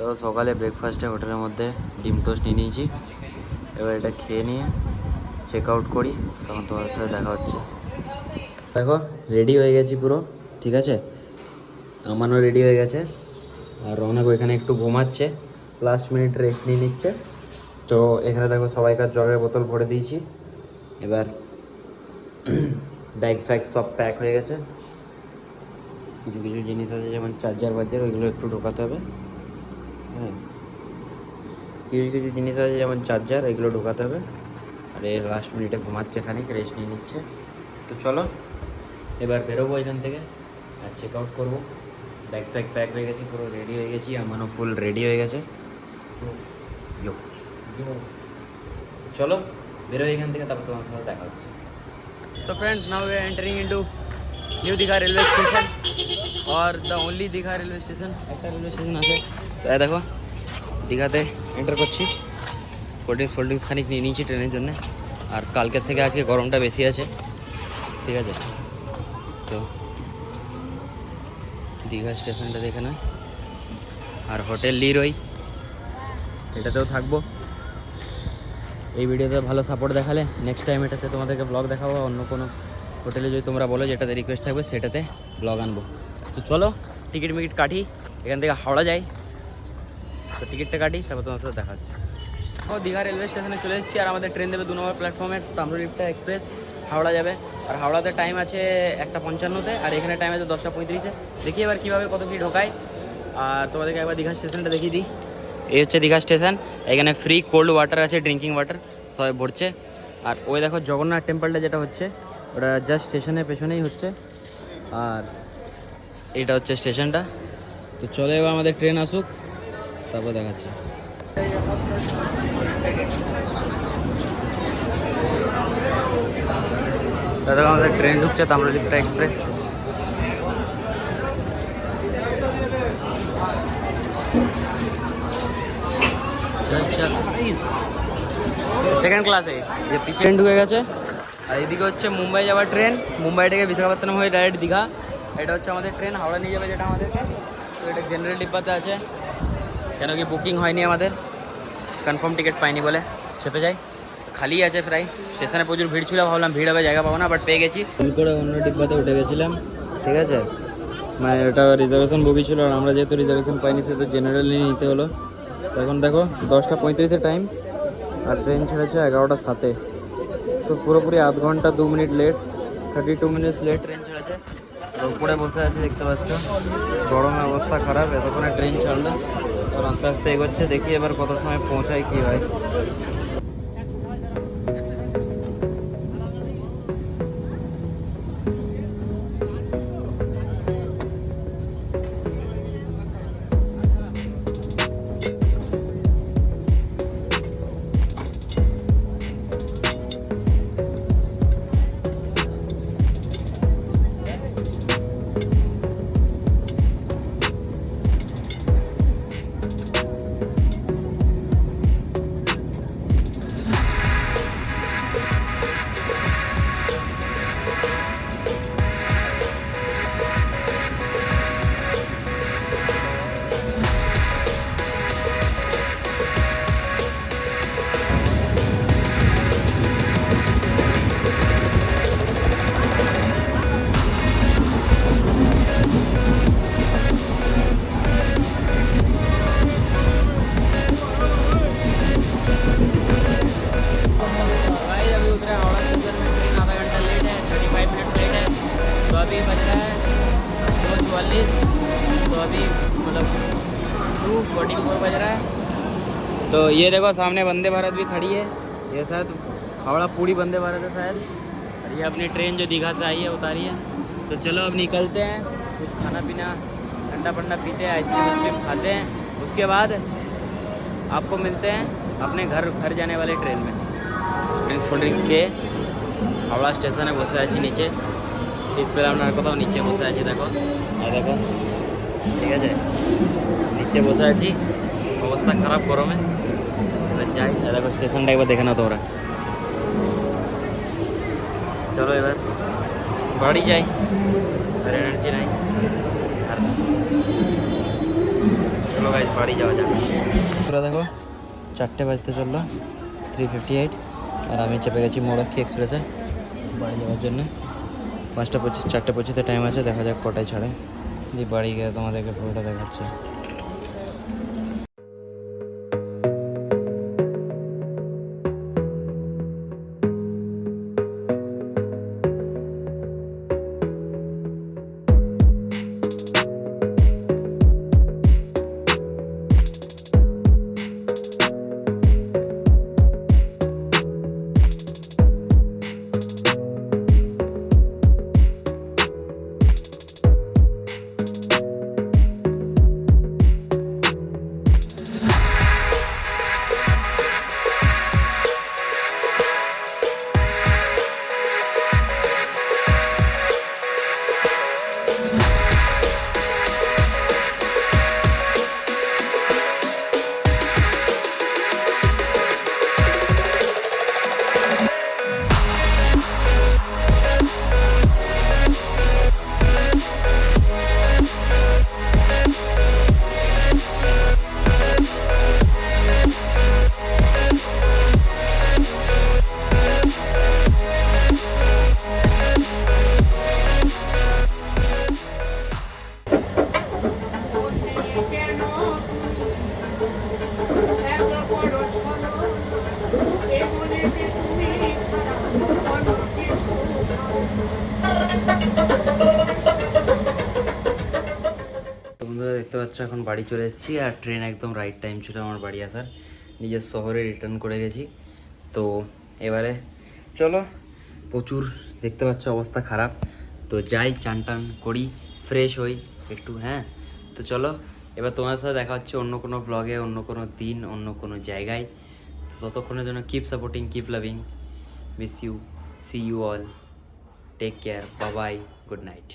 তো সকালে ব্রেকফাস্টে হোটেলের মধ্যে ডিম টোস্ট নিয়ে নিয়েছি। এবার এটা খেয়ে নিয়ে চেক আউট করি, তখন তোমাদের সাথে দেখা হচ্ছে। দেখো রেডি হয়ে গেছি পুরো, ঠিক আছে। আমানও রেডি হয়ে গেছে, আর রৌনক এখানে একটু ঘুমাচ্ছে, লাস্ট মিনিট রেস্ট নিয়ে নিচ্ছে। তো এখানে দেখো সবাইকার জলের বোতল ভরে দিয়েছি। এবার ব্যাগ ফ্যাগ সব প্যাক হয়ে গেছে। কিছু কিছু জিনিস আছে যেমন চার্জার বাজার, ওইগুলো একটু ঢোকাতে হবে। হ্যাঁ, কিছু কিছু জিনিস আছে যেমন চার্জার, এগুলো ঢোকাতে হবে। আর এই লাস্ট মিনিটে ঘুমাচ্ছে, খানিক রেস্ট নিয়ে নিচ্ছে। তো চলো এবার বেরোবো এখান থেকে আর চেক আউট করবো। ব্যাগ ফ্যাগ প্যাক হয়ে গেছি, পুরো রেডি হয়ে গেছি, আমারও ফুল রেডি হয়ে গেছে। চলো বেরো এখান থেকে, তারপর তোমার সাথে দেখা হচ্ছে। So friends, now we are entering into new Digha railway station, और the only Digha railway station. একটা রেলওয়ে স্টেশন আছে, তাই দেখো দীঘাতে এন্টার করছি। কোল্ড ড্রিঙ্কস খানিক নিয়ে নিয়েছি ট্রেনের জন্য। আর কালকের থেকে আজকে গরমটা বেশি আছে, ঠিক আছে। তো দীঘা স্টেশনটা দেখে না, আর হোটেল লিরোই, এটাতেও থাকবো। এই ভিডিওতে ভালো সাপোর্ট দেখালে নেক্সট টাইম এটাতে তোমাদেরকে ব্লগ দেখাবো। অন্য কোনো হোটেলে যদি তোমরা বলো যেটাতে রিকোয়েস্ট থাকবে সেটাতে ব্লগ আনবো। তো চলো টিকিট মিকিট কাটি, এখান থেকে হাওড়া যাই। তো টিকিটটা কাটি, তারপর তোমার সাথে দেখা হচ্ছে। ও দীঘা রেলওয়ে স্টেশনে চলে এসেছি, আর আমাদের ট্রেন দেবে 2 নম্বর প্ল্যাটফর্মে, তাম্রলিপ্টা এক্সপ্রেস হাওড়া যাবে। আর হাওড়াতে টাইম আছে 1:55, আর এখানে টাইম আছে 10:35। দেখি এবার কীভাবে কত কি ঢোকায়। আর তোমাদেরকে একবার দীঘা স্টেশনটা দেখিয়ে দিই। এই হচ্ছে দীঘা স্টেশন, এখানে ফ্রি কোল্ড ওয়াটার আছে, ড্রিঙ্কিং ওয়াটার সবাই ভরছে। আর ওই দেখো জগন্নাথ টেম্পলটা যেটা হচ্ছে, ওটা জাস্ট স্টেশনের পেছনেই হচ্ছে। আর এইটা হচ্ছে স্টেশনটা। তো চলো এবার আমাদের ট্রেন আসুক, তারপর দেখাচ্ছি। দাদা আমাদের ট্রেন ঢুকছে, তাম্রলিপ্টা এক্সপ্রেস। সেকেন্ড ক্লাসে যে পিছনে ট্রেন ঢুকে গেছে। আর এদিকে হচ্ছে মুম্বাই যাওয়ার ট্রেন, মুম্বাই থেকে বিশাখাপত্তনম হয়ে ডাইরেক্ট দীঘা। এটা হচ্ছে আমাদের ট্রেন, হাওড়া নিয়ে যাবে যেটা আমাদেরকে। তো এটা জেনারেল ডিব্বাতে আছে, কেন কি বুকিং হয়নি আমাদের, কনফার্ম টিকিট পাইনি বলে চেপে যাই। খালি আছে প্রায়, স্টেশনে প্রচুর ভিড় ছিল, ভাবলাম ভিড় হবে জায়গা পাবো না, বাট পেয়ে গেছি। ভুল করে অন্য ডিব্বাতে উঠে গেছিলাম, ঠিক আছে। মানে এটা রিজার্ভেশন বগি ছিল, আর আমরা যেহেতু রিজার্ভেশন পাইনি সেহেতু জেনারেলি নিতে হলো। তো এখন দেখো 10:35 টাইম, আর ট্রেন ছেড়েছে 11:07। তো পুরোপুরি আধ ঘন্টা 2 minute late, 32 minutes late train ছেড়েছে। আর উপরে বসে আছে দেখতে পাচ্ছ, গরমের অবস্থা খারাপ, এতক্ষণে ট্রেন ছাড়লো। আর আস্তে আস্তে এগোচ্ছে, দেখি এবার কত সময় পৌঁছায় কী হয়। तो ये देखो सामने वंदे भारत भी खड़ी है, ये शायद हावड़ा पूरी वंदे भारत है शायद। और ये अपनी ट्रेन जो दीघा से आई है उतारी है। तो चलो अब निकलते हैं, कुछ खाना पीना ठंडा पंडा पीते हैं, आइसक्रीम वाइसक्रीम खाते हैं। उसके बाद आपको मिलते हैं अपने घर जाने वाले ट्रेन में। कोल्ड ड्रिंक्स के हावड़ा स्टेशने बसे आছি নিচে, শীত পেলাম না কোথাও, নিচে বসে আছি দেখো। আর দেখো ঠিক আছে, নিচে বসে আছি, অবস্থা খারাপ গরমে। যাই, দেখো স্টেশনটা একবার দেখে নাও তোমরা। চলো এবার বাড়ি যাই, আর এনার্জি নাই। আর চলো গাইজ বাড়ি যাওয়া যাক। তোরা দেখো 4টে বাজতে চললো, 3:58, আর আমি চেপে গেছি মোড়াক্ষী এক্সপ্রেসে বাড়ি যাওয়ার জন্য। 5:25, 4:25 টাইম আছে, দেখা যাক কটায় ছাড়ে। দিয়ে বাড়ি গিয়ে তোমাদেরকে পুরোটা দেখাচ্ছি। বন্ধুরা দেখতে পাচ্ছ এখন বাড়ি চলে এসেছি, আর ট্রেন একদম রাইট টাইম ছিল আমার বাড়ি আসার। নিজের শহরে রিটার্ন করে গেছি। তো এবারে চলো, প্রচুর দেখতে পাচ্ছ অবস্থা খারাপ, তো যাই চান টান করি, ফ্রেশ হই একটু। হ্যাঁ, তো চলো এবার তোমার সাথে দেখা হচ্ছে অন্য কোনো ব্লগে, অন্য কোনো দিন, অন্য কোনো জায়গায়। তো ততক্ষণের জন্য keep supporting, keep loving, miss you, see you all, take care, bye bye, good night.